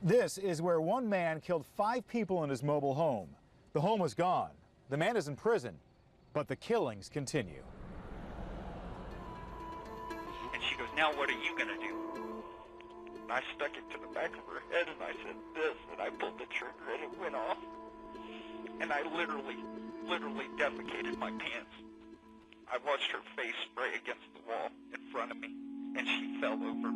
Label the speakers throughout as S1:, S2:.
S1: This is where one man killed 5 people in his mobile home. The home was gone. The man is in prison, but the killings continue.
S2: And she goes, now what are you going to do? And I stuck it to the back of her head and I said this, and I pulled the trigger and it went off. And I literally defecated my pants. I watched her face spray against the wall in front of me, and she fell over.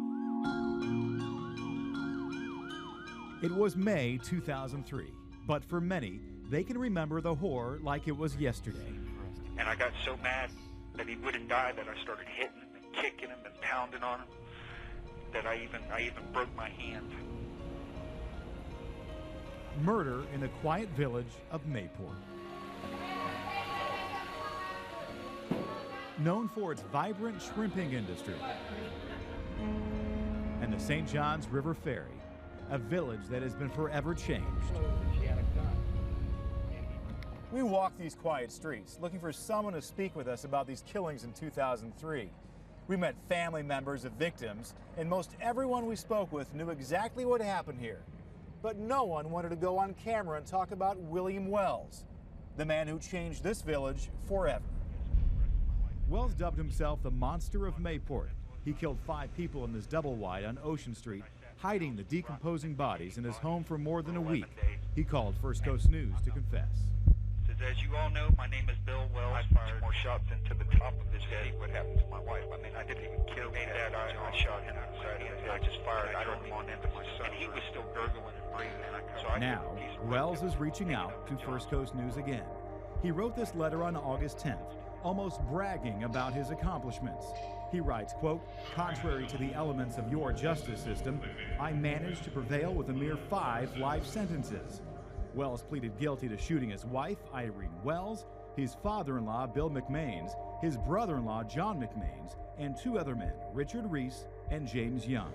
S3: It was May 2003, but for many, they can remember the horror like it was yesterday.
S2: And I got so mad that he wouldn't die that I started hitting him and kicking him and pounding on him that I even broke my hand.
S3: Murder in the quiet village of Mayport. Known for its vibrant shrimping industry and the St. Johns River Ferry, a village that has been forever changed.
S1: We walked these quiet streets looking for someone to speak with us about these killings in 2003. We met family members of victims, and most everyone we spoke with knew exactly what happened here. But no one wanted to go on camera and talk about William Wells, the man who changed this village forever.
S3: Wells dubbed himself the Monster of Mayport. He killed 5 people in this double wide on Ocean Street, hiding the decomposing bodies in his home for more than a week. He called First Coast News to confess.
S2: As you all know, my name is Bill Wells. I fired more shots into the top of his head. What happened to my wife? I mean, I didn't even kill him. I shot him outside of his head. I just fired. I don't want into my son. And he was still gurgling and breathing.
S3: Now, Wells is reaching out to First Coast News again. He wrote this letter on August 10th, almost bragging about his accomplishments. He writes, quote, contrary to the elements of your justice system, I managed to prevail with a mere 5 life sentences. Wells pleaded guilty to shooting his wife, Irene Wells, his father-in-law, Bill McMains, his brother-in-law, John McMains, and 2 other men, Richard Reese and James Young.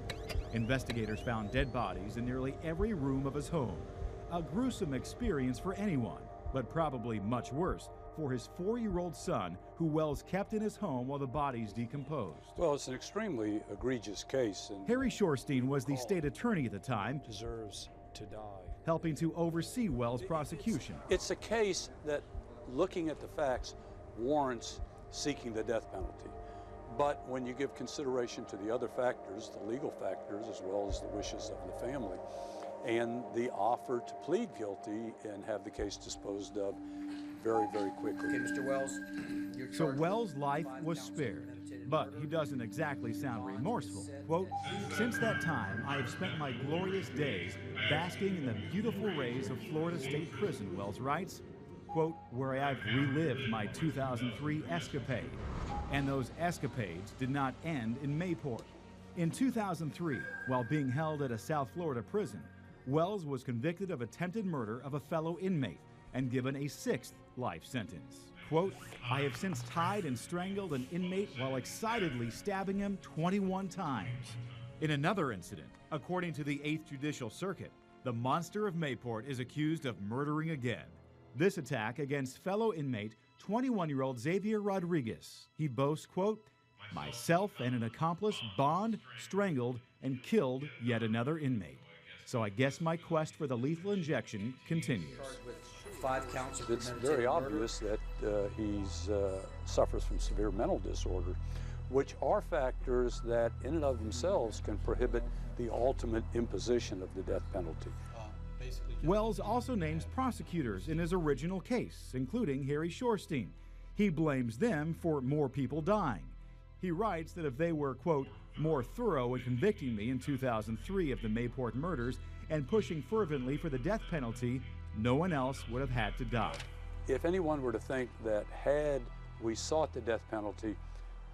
S3: Investigators found dead bodies in nearly every room of his home. A gruesome experience for anyone, but probably much worse for his 4-year-old son, who Wells kept in his home while the bodies decomposed.
S4: Well, it's an extremely egregious case. And
S3: Harry Shorstein was the state attorney at the time,
S4: deserves to die,
S3: helping to oversee Wells' prosecution.
S4: It's a case that, looking at the facts, warrants seeking the death penalty. But when you give consideration to the other factors, the legal factors, as well as the wishes of the family, and the offer to plead guilty and have the case disposed of very, very quickly.
S5: Okay, Mr. Wells,
S3: so Wells' life was spared, but he doesn't exactly sound remorseful. Quote, since that time, I have spent my glorious days basking in the beautiful rays of Florida State Prison, Wells writes, quote, where I've relived my 2003 escapade. And those escapades did not end in Mayport. In 2003, while being held at a South Florida prison, Wells was convicted of attempted murder of a fellow inmate and given a 6th life sentence. Quote, I have since tied and strangled an inmate while excitedly stabbing him 21 times. In another incident, according to the 8th Judicial Circuit, the Monster of Mayport is accused of murdering again. This attack against fellow inmate 21-year-old Xavier Rodriguez. He boasts, quote, myself and an accomplice bombed, strangled, and killed yet another inmate. So I guess my quest for the lethal injection continues.
S5: 5 counts of
S4: It's
S5: premeditated
S4: very
S5: murder.
S4: obvious that he suffers from severe mental disorder, which are factors that in and of themselves can prohibit the ultimate imposition of the death penalty.
S3: Wells also names prosecutors in his original case, including Harry Shorstein. He blames them for more people dying. He writes that if they were, quote, more thorough in convicting me in 2003 of the Mayport murders and pushing fervently for the death penalty, no one else would have had to die.
S4: If anyone were to think that had we sought the death penalty,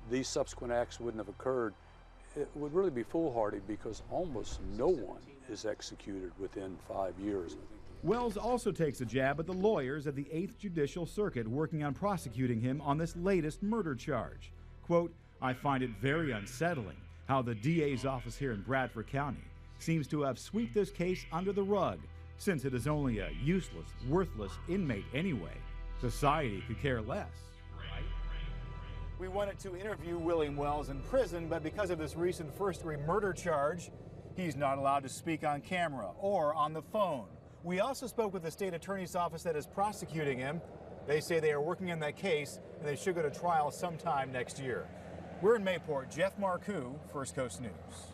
S4: these subsequent acts wouldn't have occurred, it would really be foolhardy because almost no one is executed within 5 years.
S3: Wells also takes a jab at the lawyers at the 8th Judicial Circuit working on prosecuting him on this latest murder charge. Quote, I find it very unsettling how the DA's office here in Bradford County seems to have swept this case under the rug, since it is only a useless, worthless inmate anyway. Society could care less.
S1: We wanted to interview William Wells in prison, but because of this recent first-degree murder charge, He's not allowed to speak on camera or on the phone. We also spoke with the state attorney's office that is prosecuting him. They say they are working on that case and they should go to trial sometime next year. We're in Mayport. Jeff Marcu, First Coast News.